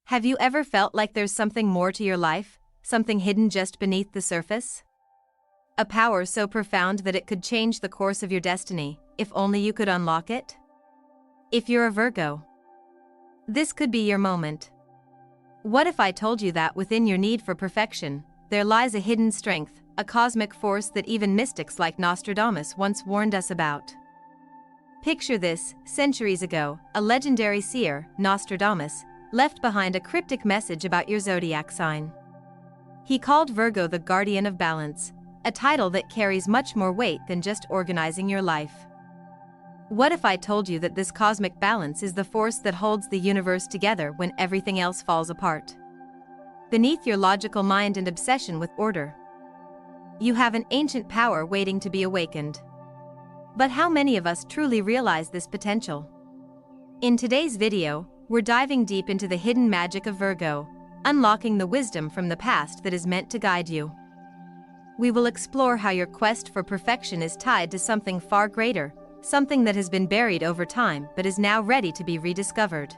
Have you ever felt like there's something more to your life, something hidden just beneath the surface? A power so profound that it could change the course of your destiny, if only you could unlock it? If you're a Virgo, this could be your moment. What if I told you that within your need for perfection, there lies a hidden strength, a cosmic force that even mystics like Nostradamus once warned us about? Picture this: centuries ago, a legendary seer, Nostradamus, left behind a cryptic message about your zodiac sign. He called Virgo the guardian of balance, a title that carries much more weight than just organizing your life. What if I told you that this cosmic balance is the force that holds the universe together when everything else falls apart? Beneath your logical mind and obsession with order, you have an ancient power waiting to be awakened. But how many of us truly realize this potential? In today's video, we're diving deep into the hidden magic of Virgo, unlocking the wisdom from the past that is meant to guide you. We will explore how your quest for perfection is tied to something far greater, something that has been buried over time but is now ready to be rediscovered.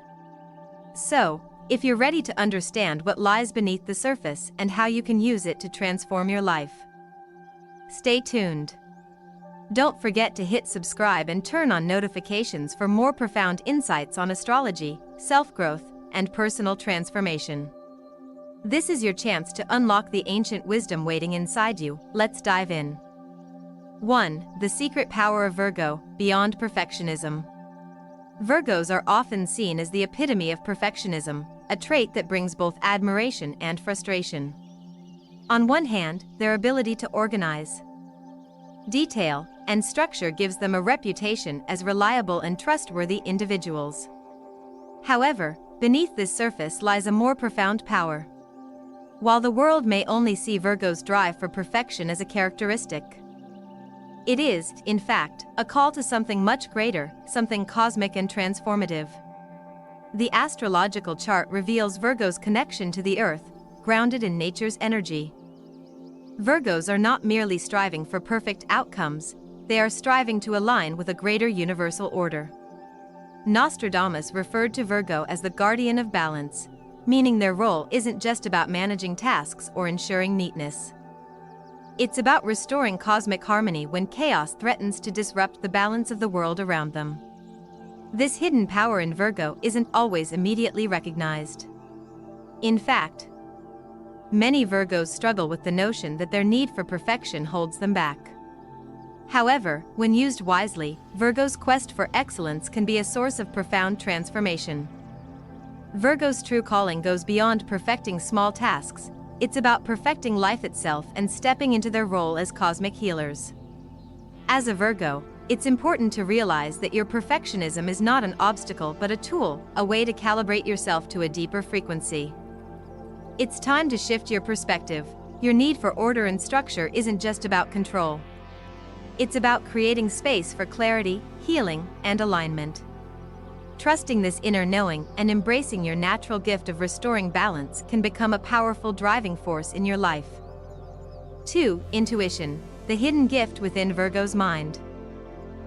So, if you're ready to understand what lies beneath the surface and how you can use it to transform your life, stay tuned. Don't forget to hit subscribe and turn on notifications for more profound insights on astrology, self-growth, and personal transformation. This is your chance to unlock the ancient wisdom waiting inside you. Let's dive in. 1. The secret power of Virgo, beyond perfectionism. Virgos are often seen as the epitome of perfectionism, a trait that brings both admiration and frustration. On one hand, their ability to organize, detail, and structure gives them a reputation as reliable and trustworthy individuals. However, beneath this surface lies a more profound power. While the world may only see Virgo's drive for perfection as a characteristic, it is, in fact, a call to something much greater, something cosmic and transformative. The astrological chart reveals Virgo's connection to the earth, grounded in nature's energy. Virgos are not merely striving for perfect outcomes, they are striving to align with a greater universal order. Nostradamus referred to Virgo as the guardian of balance, meaning their role isn't just about managing tasks or ensuring neatness. It's about restoring cosmic harmony when chaos threatens to disrupt the balance of the world around them. This hidden power in Virgo isn't always immediately recognized. In fact, many Virgos struggle with the notion that their need for perfection holds them back. However, when used wisely, Virgo's quest for excellence can be a source of profound transformation. Virgo's true calling goes beyond perfecting small tasks. It's about perfecting life itself and stepping into their role as cosmic healers. As a Virgo, it's important to realize that your perfectionism is not an obstacle but a tool, a way to calibrate yourself to a deeper frequency. It's time to shift your perspective. Your need for order and structure isn't just about control. It's about creating space for clarity, healing, and alignment. Trusting this inner knowing and embracing your natural gift of restoring balance can become a powerful driving force in your life. 2. Intuition, the hidden gift within Virgo's mind.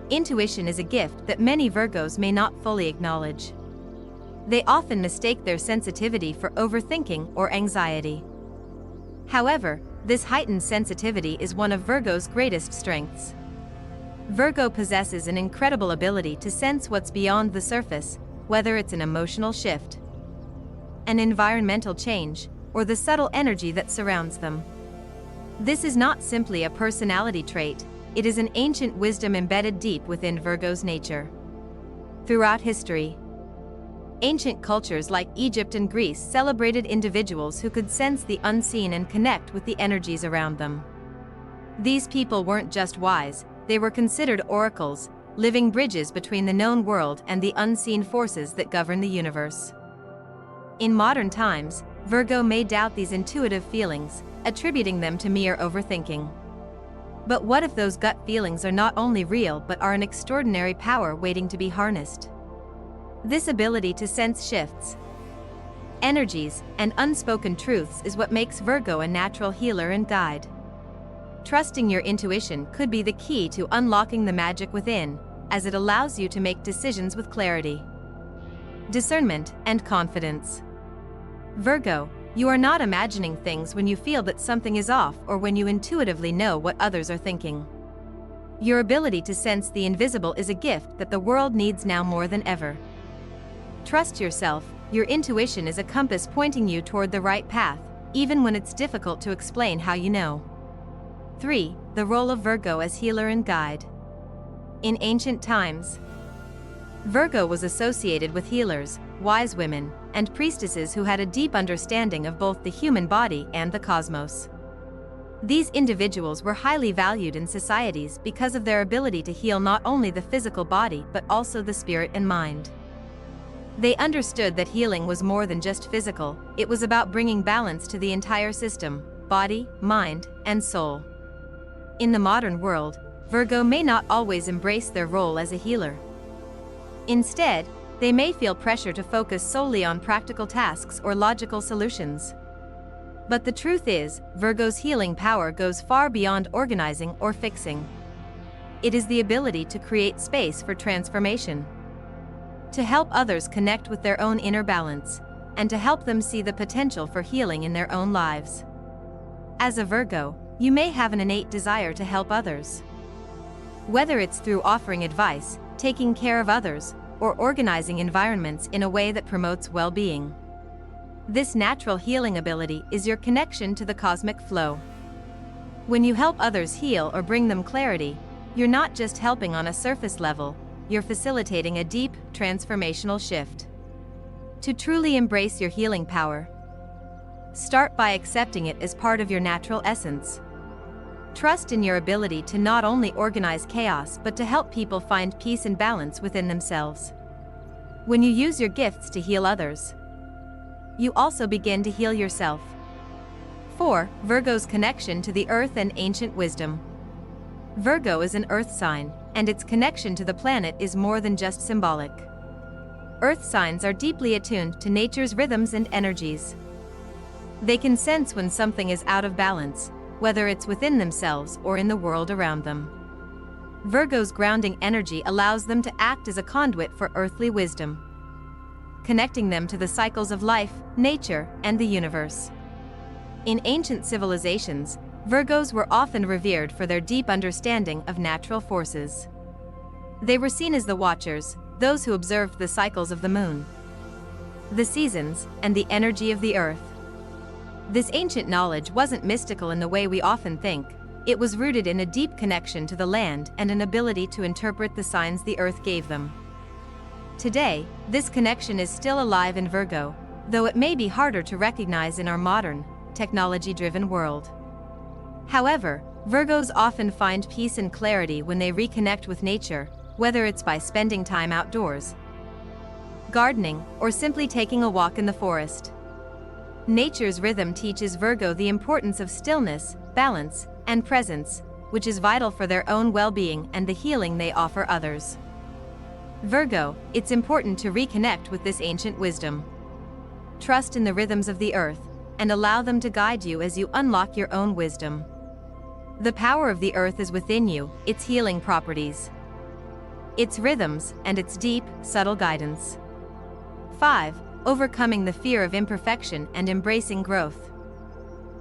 Intuition is a gift that many Virgos may not fully acknowledge. They often mistake their sensitivity for overthinking or anxiety. However, this heightened sensitivity is one of Virgo's greatest strengths. Virgo possesses an incredible ability to sense what's beyond the surface, whether it's an emotional shift, an environmental change, or the subtle energy that surrounds them. This is not simply a personality trait, it is an ancient wisdom embedded deep within Virgo's nature. Throughout history, ancient cultures like Egypt and Greece celebrated individuals who could sense the unseen and connect with the energies around them. These people weren't just wise, they were considered oracles, living bridges between the known world and the unseen forces that govern the universe. In modern times, Virgo may doubt these intuitive feelings, attributing them to mere overthinking. But what if those gut feelings are not only real but are an extraordinary power waiting to be harnessed? This ability to sense shifts, energies, and unspoken truths is what makes Virgo a natural healer and guide. Trusting your intuition could be the key to unlocking the magic within, as it allows you to make decisions with clarity, discernment, and confidence. Virgo, you are not imagining things when you feel that something is off or when you intuitively know what others are thinking. Your ability to sense the invisible is a gift that the world needs now more than ever. Trust yourself, your intuition is a compass pointing you toward the right path, even when it's difficult to explain how you know. 3. The role of Virgo as healer and guide. In ancient times, Virgo was associated with healers, wise women, and priestesses who had a deep understanding of both the human body and the cosmos. These individuals were highly valued in societies because of their ability to heal not only the physical body but also the spirit and mind. They understood that healing was more than just physical, it was about bringing balance to the entire system, body, mind, and soul. In the modern world, Virgo may not always embrace their role as a healer. Instead, they may feel pressure to focus solely on practical tasks or logical solutions. But the truth is, Virgo's healing power goes far beyond organizing or fixing. It is the ability to create space for transformation, to help others connect with their own inner balance, and to help them see the potential for healing in their own lives. As a Virgo, you may have an innate desire to help others. Whether it's through offering advice, taking care of others, or organizing environments in a way that promotes well-being. This natural healing ability is your connection to the cosmic flow. When you help others heal or bring them clarity, you're not just helping on a surface level, you're facilitating a deep, transformational shift. To truly embrace your healing power, start by accepting it as part of your natural essence. Trust in your ability to not only organize chaos but to help people find peace and balance within themselves. When you use your gifts to heal others, you also begin to heal yourself. 4. Virgo's connection to the earth and ancient wisdom. Virgo is an earth sign, and its connection to the planet is more than just symbolic. Earth signs are deeply attuned to nature's rhythms and energies. They can sense when something is out of balance, whether it's within themselves or in the world around them. Virgo's grounding energy allows them to act as a conduit for earthly wisdom, connecting them to the cycles of life, nature, and the universe. In ancient civilizations, Virgos were often revered for their deep understanding of natural forces. They were seen as the watchers, those who observed the cycles of the moon, the seasons, and the energy of the earth. This ancient knowledge wasn't mystical in the way we often think, it was rooted in a deep connection to the land and an ability to interpret the signs the earth gave them. Today, this connection is still alive in Virgo, though it may be harder to recognize in our modern, technology-driven world. However, Virgos often find peace and clarity when they reconnect with nature, whether it's by spending time outdoors, gardening, or simply taking a walk in the forest. Nature's rhythm teaches Virgo the importance of stillness, balance, and presence, which is vital for their own well-being and the healing they offer others. Virgo, it's important to reconnect with this ancient wisdom. Trust in the rhythms of the earth, and allow them to guide you as you unlock your own wisdom. The power of the earth is within you, its healing properties, its rhythms, and its deep, subtle guidance. 5. Overcoming the fear of imperfection and embracing growth.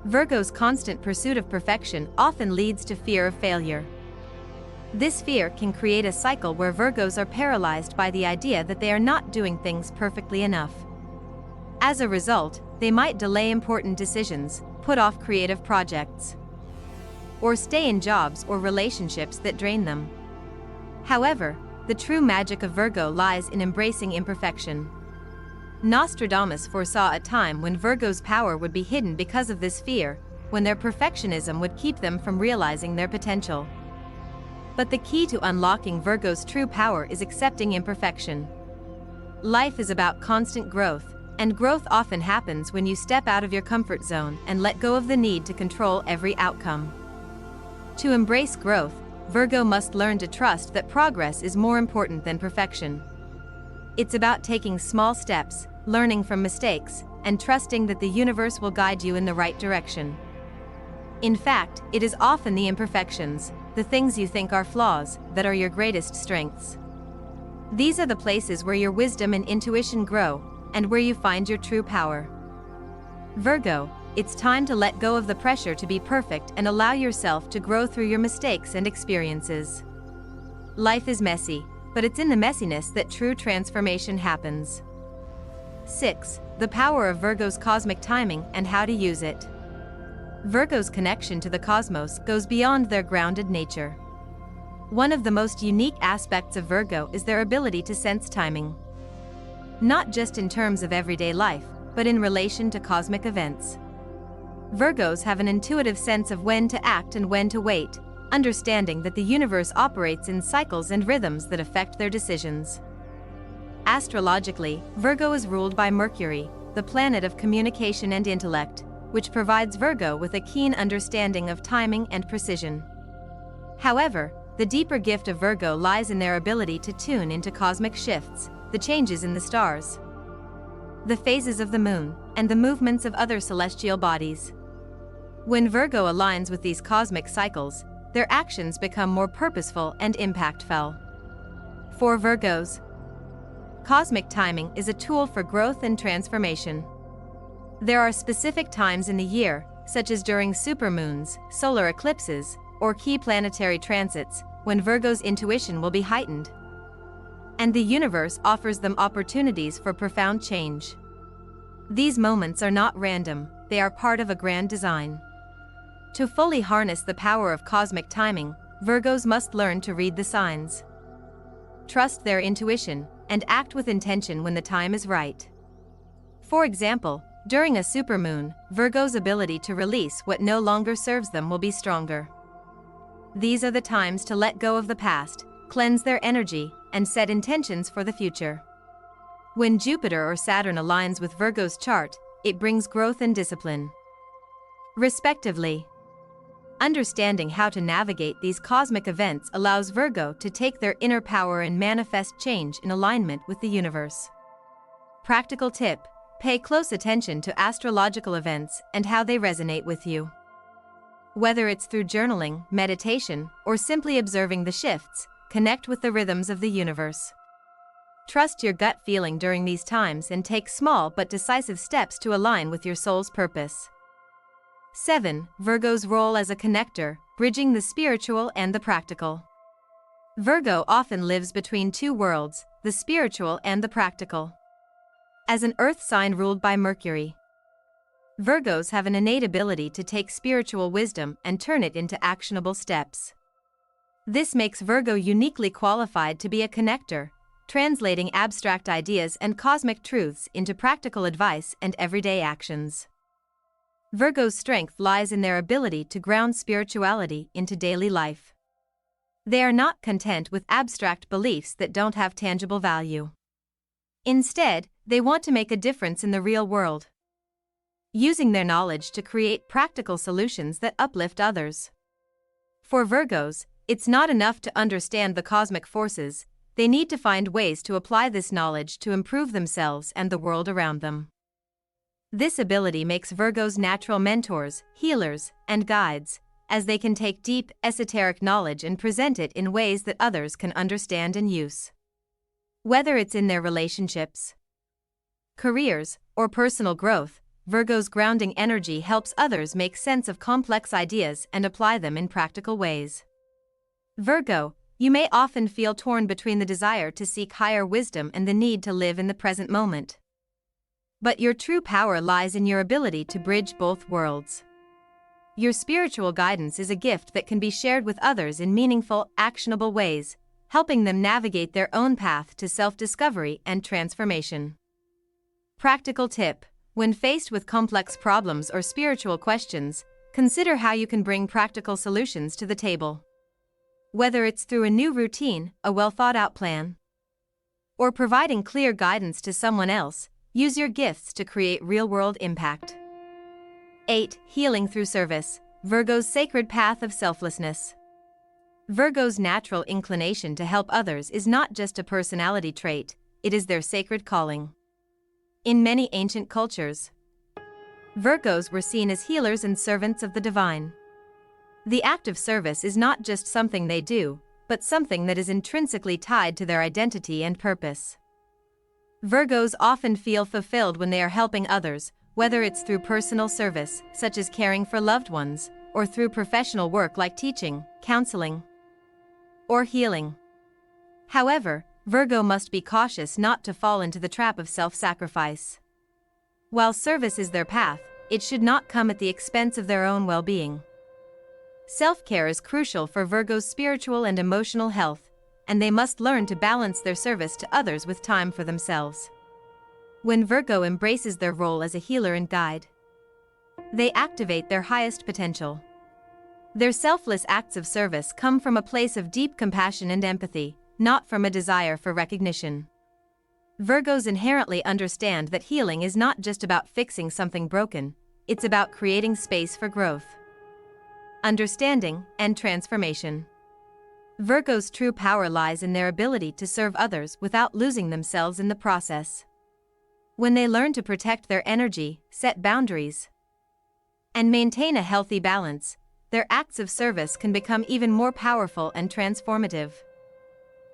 Virgo's constant pursuit of perfection often leads to fear of failure. This fear can create a cycle where Virgos are paralyzed by the idea that they are not doing things perfectly enough. As a result, they might delay important decisions, put off creative projects, or stay in jobs or relationships that drain them. However, the true magic of Virgo lies in embracing imperfection. Nostradamus foresaw a time when Virgo's power would be hidden because of this fear, when their perfectionism would keep them from realizing their potential. But the key to unlocking Virgo's true power is accepting imperfection. Life is about constant growth, and growth often happens when you step out of your comfort zone and let go of the need to control every outcome. To embrace growth, Virgo must learn to trust that progress is more important than perfection. It's about taking small steps, learning from mistakes, and trusting that the universe will guide you in the right direction. In fact, it is often the imperfections, the things you think are flaws, that are your greatest strengths. These are the places where your wisdom and intuition grow, and where you find your true power. Virgo, it's time to let go of the pressure to be perfect and allow yourself to grow through your mistakes and experiences. Life is messy, but it's in the messiness that true transformation happens. 6. The power of Virgo's cosmic timing and how to use it. Virgo's connection to the cosmos goes beyond their grounded nature. One of the most unique aspects of Virgo is their ability to sense timing. Not just in terms of everyday life, but in relation to cosmic events. Virgos have an intuitive sense of when to act and when to wait, understanding that the universe operates in cycles and rhythms that affect their decisions. Astrologically, Virgo is ruled by Mercury, the planet of communication and intellect, which provides Virgo with a keen understanding of timing and precision. However, the deeper gift of Virgo lies in their ability to tune into cosmic shifts, the changes in the stars, the phases of the moon, and the movements of other celestial bodies. When Virgo aligns with these cosmic cycles, their actions become more purposeful and impactful. For Virgos, cosmic timing is a tool for growth and transformation. There are specific times in the year, such as during supermoons, solar eclipses, or key planetary transits, when Virgo's intuition will be heightened. And the universe offers them opportunities for profound change. These moments are not random, they are part of a grand design. To fully harness the power of cosmic timing, Virgos must learn to read the signs, trust their intuition, and act with intention when the time is right. For example, during a supermoon, Virgo's ability to release what no longer serves them will be stronger. These are the times to let go of the past, cleanse their energy, and set intentions for the future. When Jupiter or Saturn aligns with Virgo's chart, it brings growth and discipline, respectively. Understanding how to navigate these cosmic events allows Virgo to take their inner power and manifest change in alignment with the universe. Practical tip: pay close attention to astrological events and how they resonate with you. Whether it's through journaling, meditation, or simply observing the shifts, connect with the rhythms of the universe. Trust your gut feeling during these times and take small but decisive steps to align with your soul's purpose. 7. Virgo's role as a connector, bridging the spiritual and the practical. Virgo often lives between two worlds, the spiritual and the practical. As an earth sign ruled by Mercury, Virgos have an innate ability to take spiritual wisdom and turn it into actionable steps. This makes Virgo uniquely qualified to be a connector, translating abstract ideas and cosmic truths into practical advice and everyday actions. Virgo's strength lies in their ability to ground spirituality into daily life. They are not content with abstract beliefs that don't have tangible value. Instead, they want to make a difference in the real world, using their knowledge to create practical solutions that uplift others. For Virgos, it's not enough to understand the cosmic forces, they need to find ways to apply this knowledge to improve themselves and the world around them. This ability makes Virgos natural mentors, healers, and guides, as they can take deep, esoteric knowledge and present it in ways that others can understand and use. Whether it's in their relationships, careers, or personal growth, Virgo's grounding energy helps others make sense of complex ideas and apply them in practical ways. Virgo, you may often feel torn between the desire to seek higher wisdom and the need to live in the present moment. But your true power lies in your ability to bridge both worlds. Your spiritual guidance is a gift that can be shared with others in meaningful, actionable ways, helping them navigate their own path to self-discovery and transformation. Practical tip: when faced with complex problems or spiritual questions, consider how you can bring practical solutions to the table. Whether it's through a new routine, a well-thought-out plan, or providing clear guidance to someone else, use your gifts to create real-world impact. 8. Healing through service, Virgo's sacred path of selflessness. Virgo's natural inclination to help others is not just a personality trait, it is their sacred calling. In many ancient cultures, Virgos were seen as healers and servants of the divine. The act of service is not just something they do, but something that is intrinsically tied to their identity and purpose. Virgos often feel fulfilled when they are helping others, whether it's through personal service, such as caring for loved ones, or through professional work like teaching, counseling, or healing. However, Virgo must be cautious not to fall into the trap of self-sacrifice. While service is their path, it should not come at the expense of their own well-being. Self-care is crucial for Virgo's spiritual and emotional health, and they must learn to balance their service to others with time for themselves. When Virgo embraces their role as a healer and guide, they activate their highest potential. Their selfless acts of service come from a place of deep compassion and empathy, not from a desire for recognition. Virgos inherently understand that healing is not just about fixing something broken, it's about creating space for growth, understanding, and transformation. Virgo's true power lies in their ability to serve others without losing themselves in the process. When they learn to protect their energy, set boundaries, and maintain a healthy balance, their acts of service can become even more powerful and transformative.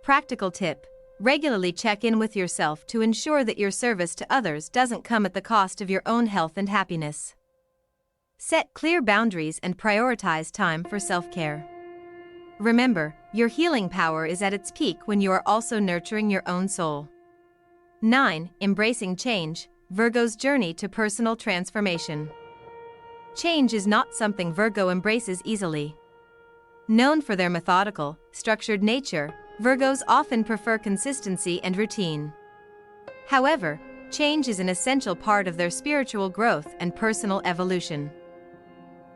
Practical tip: regularly check in with yourself to ensure that your service to others doesn't come at the cost of your own health and happiness. Set clear boundaries and prioritize time for self-care. Remember, your healing power is at its peak when you are also nurturing your own soul. 9. Embracing change, Virgo's journey to personal transformation. Change is not something Virgo embraces easily. Known for their methodical, structured nature, Virgos often prefer consistency and routine. However, change is an essential part of their spiritual growth and personal evolution.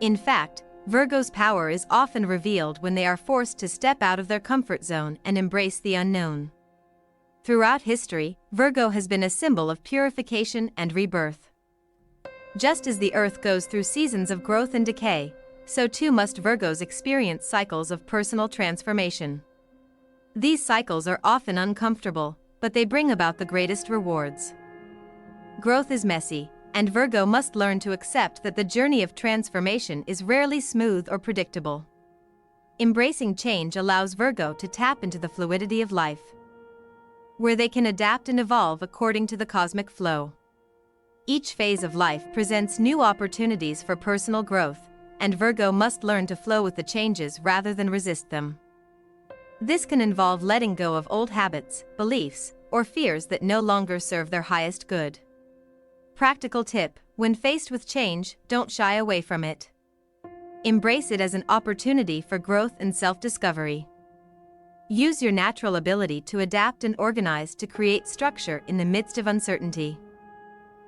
In fact, Virgo's power is often revealed when they are forced to step out of their comfort zone and embrace the unknown. Throughout history, Virgo has been a symbol of purification and rebirth. Just as the Earth goes through seasons of growth and decay, so too must Virgos experience cycles of personal transformation. These cycles are often uncomfortable, but they bring about the greatest rewards. Growth is messy, and Virgo must learn to accept that the journey of transformation is rarely smooth or predictable. Embracing change allows Virgo to tap into the fluidity of life, where they can adapt and evolve according to the cosmic flow. Each phase of life presents new opportunities for personal growth, and Virgo must learn to flow with the changes rather than resist them. This can involve letting go of old habits, beliefs, or fears that no longer serve their highest good. Practical tip: when faced with change, don't shy away from it. Embrace it as an opportunity for growth and self-discovery. Use your natural ability to adapt and organize to create structure in the midst of uncertainty.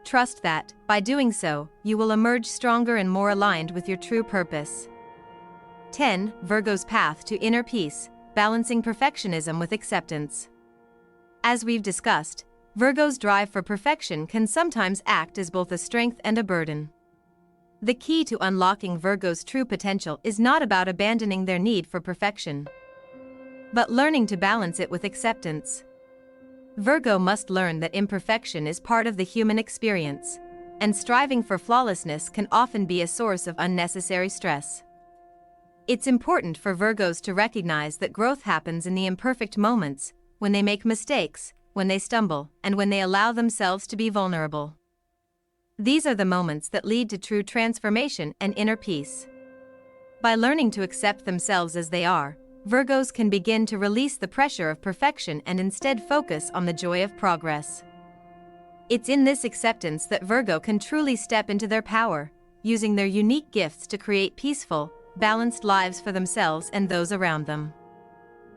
Trust that, by doing so, you will emerge stronger and more aligned with your true purpose. 10. Virgo's path to inner peace, balancing perfectionism with acceptance. As we've discussed, Virgo's drive for perfection can sometimes act as both a strength and a burden. The key to unlocking Virgo's true potential is not about abandoning their need for perfection, but learning to balance it with acceptance. Virgo must learn that imperfection is part of the human experience, and striving for flawlessness can often be a source of unnecessary stress. It's important for Virgos to recognize that growth happens in the imperfect moments, when they make mistakes, when they stumble, and when they allow themselves to be vulnerable. These are the moments that lead to true transformation and inner peace. By learning to accept themselves as they are, Virgos can begin to release the pressure of perfection and instead focus on the joy of progress. It's in this acceptance that Virgo can truly step into their power, using their unique gifts to create peaceful, balanced lives for themselves and those around them.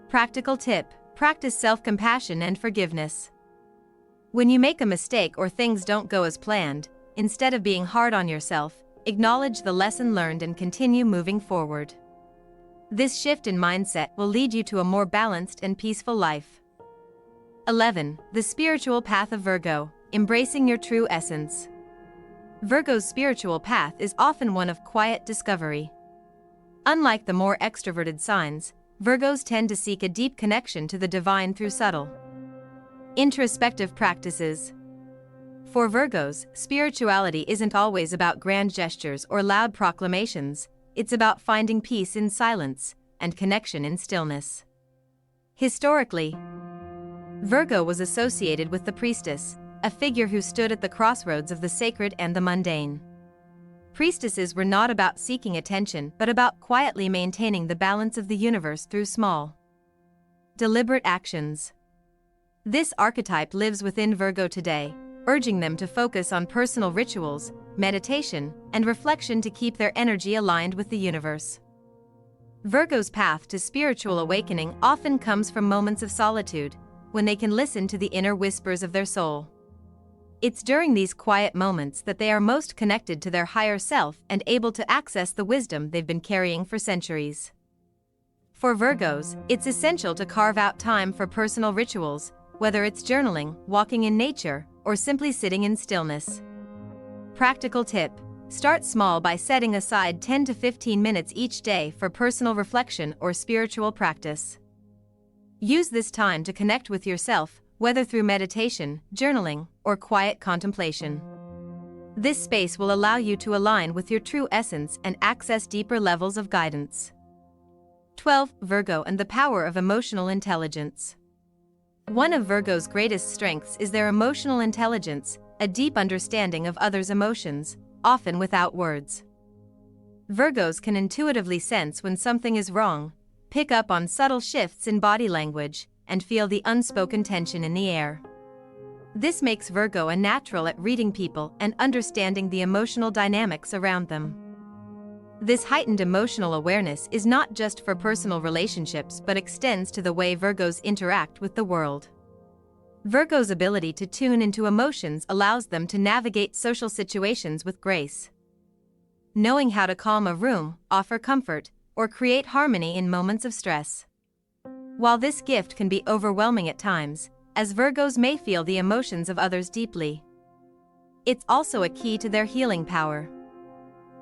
Practical tip: practice self-compassion and forgiveness. When you make a mistake or things don't go as planned, instead of being hard on yourself, acknowledge the lesson learned and continue moving forward. This shift in mindset will lead you to a more balanced and peaceful life. 11. The spiritual path of Virgo, embracing your true essence. Virgo's spiritual path is often one of quiet discovery. Unlike the more extroverted signs, Virgos tend to seek a deep connection to the divine through subtle, introspective practices. For Virgos, spirituality isn't always about grand gestures or loud proclamations. It's about finding peace in silence and connection in stillness. Historically, Virgo was associated with the priestess, a figure who stood at the crossroads of the sacred and the mundane. Priestesses were not about seeking attention but about quietly maintaining the balance of the universe through small, deliberate actions. This archetype lives within Virgo today, urging them to focus on personal rituals, meditation, and reflection to keep their energy aligned with the universe. Virgo's path to spiritual awakening often comes from moments of solitude, when they can listen to the inner whispers of their soul. It's during these quiet moments that they are most connected to their higher self and able to access the wisdom they've been carrying for centuries. For Virgos, it's essential to carve out time for personal rituals, whether it's journaling, walking in nature, or simply sitting in stillness. Practical tip: start small by setting aside 10 to 15 minutes each day for personal reflection or spiritual practice. Use this time to connect with yourself, whether through meditation, journaling, or quiet contemplation. This space will allow you to align with your true essence and access deeper levels of guidance. 12. Virgo and the power of emotional intelligence. One of Virgo's greatest strengths is their emotional intelligence, a deep understanding of others' emotions, often without words. Virgos can intuitively sense when something is wrong, pick up on subtle shifts in body language, and feel the unspoken tension in the air. This makes Virgo a natural at reading people and understanding the emotional dynamics around them. This heightened emotional awareness is not just for personal relationships but extends to the way Virgos interact with the world. Virgo's ability to tune into emotions allows them to navigate social situations with grace. Knowing how to calm a room, offer comfort, or create harmony in moments of stress. While this gift can be overwhelming at times, as Virgos may feel the emotions of others deeply, it's also a key to their healing power.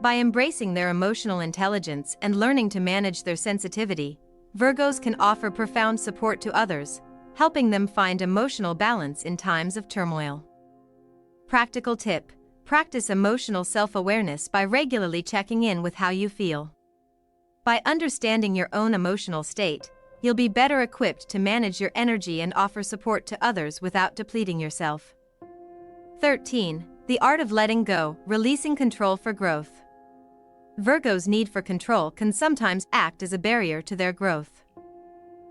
By embracing their emotional intelligence and learning to manage their sensitivity, Virgos can offer profound support to others, helping them find emotional balance in times of turmoil. Practical tip: practice emotional self-awareness by regularly checking in with how you feel. By understanding your own emotional state, you'll be better equipped to manage your energy and offer support to others without depleting yourself. 13. The art of letting go, releasing control for growth. Virgo's need for control can sometimes act as a barrier to their growth.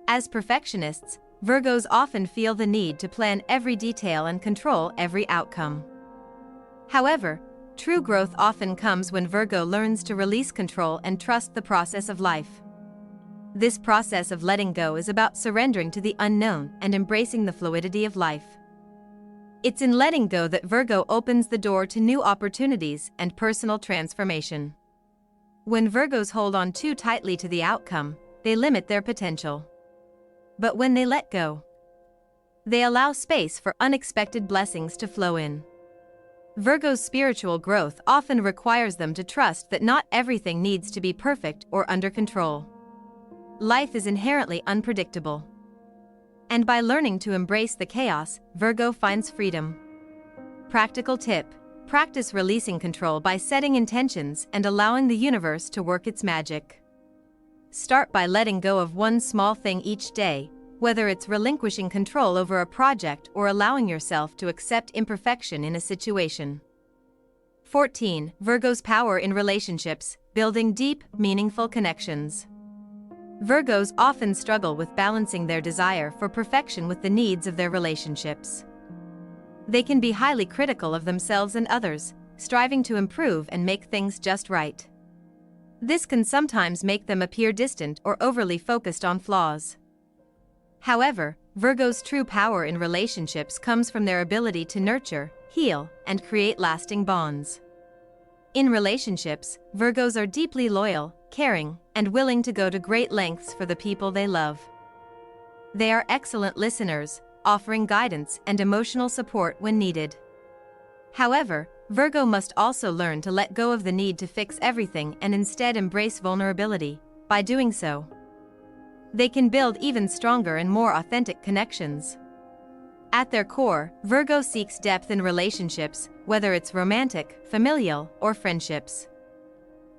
As perfectionists, Virgos often feel the need to plan every detail and control every outcome. However, true growth often comes when Virgo learns to release control and trust the process of life. This process of letting go is about surrendering to the unknown and embracing the fluidity of life. It's in letting go that Virgo opens the door to new opportunities and personal transformation. When Virgos hold on too tightly to the outcome, they limit their potential. But when they let go, they allow space for unexpected blessings to flow in. Virgo's spiritual growth often requires them to trust that not everything needs to be perfect or under control. Life is inherently unpredictable. And by learning to embrace the chaos, Virgo finds freedom. Practical tip: practice releasing control by setting intentions and allowing the universe to work its magic. Start by letting go of one small thing each day, whether it's relinquishing control over a project or allowing yourself to accept imperfection in a situation. 14. Virgo's power in relationships, building deep, meaningful connections. Virgos often struggle with balancing their desire for perfection with the needs of their relationships. They can be highly critical of themselves and others, striving to improve and make things just right. This can sometimes make them appear distant or overly focused on flaws. However, Virgo's true power in relationships comes from their ability to nurture, heal, and create lasting bonds. In relationships, Virgos are deeply loyal, caring, and willing to go to great lengths for the people they love. They are excellent listeners, offering guidance and emotional support when needed. However, Virgo must also learn to let go of the need to fix everything and instead embrace vulnerability. By doing so, they can build even stronger and more authentic connections. At their core, Virgo seeks depth in relationships, whether it's romantic, familial, or friendships.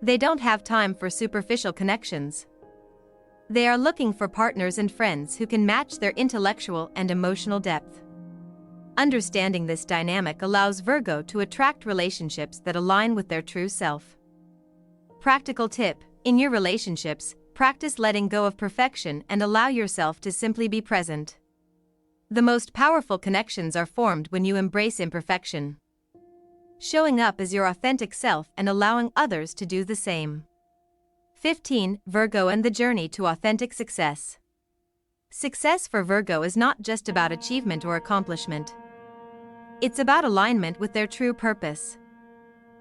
They don't have time for superficial connections. They are looking for partners and friends who can match their intellectual and emotional depth. Understanding this dynamic allows Virgo to attract relationships that align with their true self. Practical tip: in your relationships, practice letting go of perfection and allow yourself to simply be present. The most powerful connections are formed when you embrace imperfection, showing up as your authentic self and allowing others to do the same. 15. Virgo and the journey to authentic success. Success for Virgo is not just about achievement or accomplishment. It's about alignment with their true purpose.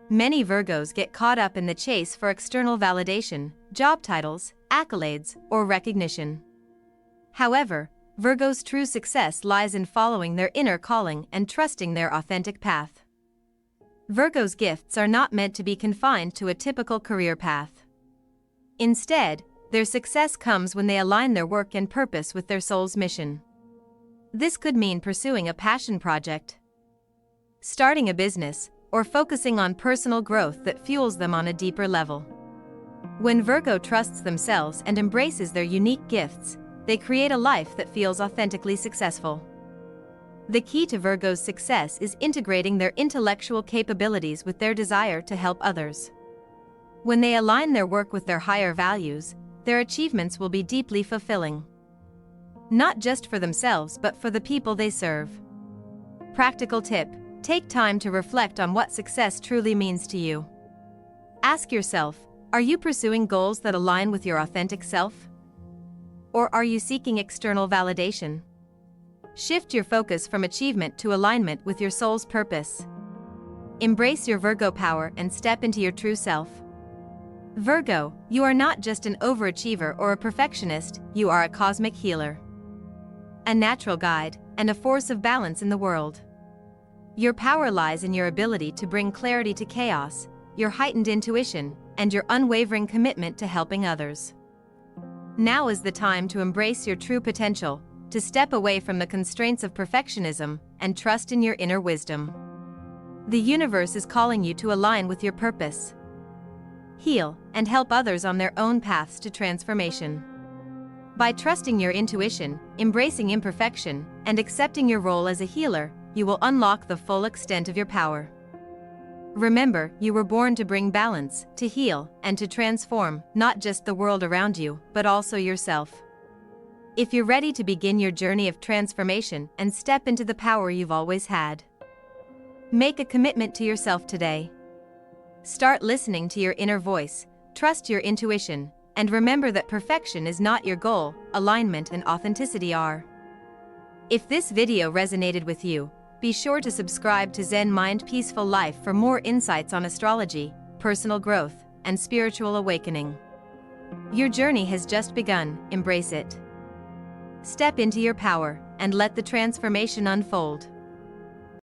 Many Virgos get caught up in the chase for external validation, job titles, accolades, or recognition. However, Virgo's true success lies in following their inner calling and trusting their authentic path. Virgo's gifts are not meant to be confined to a typical career path. Instead, their success comes when they align their work and purpose with their soul's mission. This could mean pursuing a passion project, starting a business, or focusing on personal growth that fuels them on a deeper level. When Virgo trusts themselves and embraces their unique gifts, they create a life that feels authentically successful. The key to Virgo's success is integrating their intellectual capabilities with their desire to help others. When they align their work with their higher values, their achievements will be deeply fulfilling. Not just for themselves but for the people they serve. Practical tip: take time to reflect on what success truly means to you. Ask yourself, are you pursuing goals that align with your authentic self? Or are you seeking external validation? Shift your focus from achievement to alignment with your soul's purpose. Embrace your Virgo power and step into your true self. Virgo, you are not just an overachiever or a perfectionist, you are a cosmic healer, a natural guide, and a force of balance in the world. Your power lies in your ability to bring clarity to chaos, your heightened intuition, and your unwavering commitment to helping others. Now is the time to embrace your true potential, to step away from the constraints of perfectionism, and trust in your inner wisdom. The universe is calling you to align with your purpose, heal, and help others on their own paths to transformation. By trusting your intuition, embracing imperfection, and accepting your role as a healer, you will unlock the full extent of your power. Remember, you were born to bring balance, to heal, and to transform, not just the world around you, but also yourself. If you're ready to begin your journey of transformation and step into the power you've always had, make a commitment to yourself today. Start listening to your inner voice, trust your intuition, and remember that perfection is not your goal, alignment and authenticity are. If this video resonated with you, be sure to subscribe to Zen Mind Peaceful Life for more insights on astrology, personal growth, and spiritual awakening. Your journey has just begun, embrace it. Step into your power, and let the transformation unfold.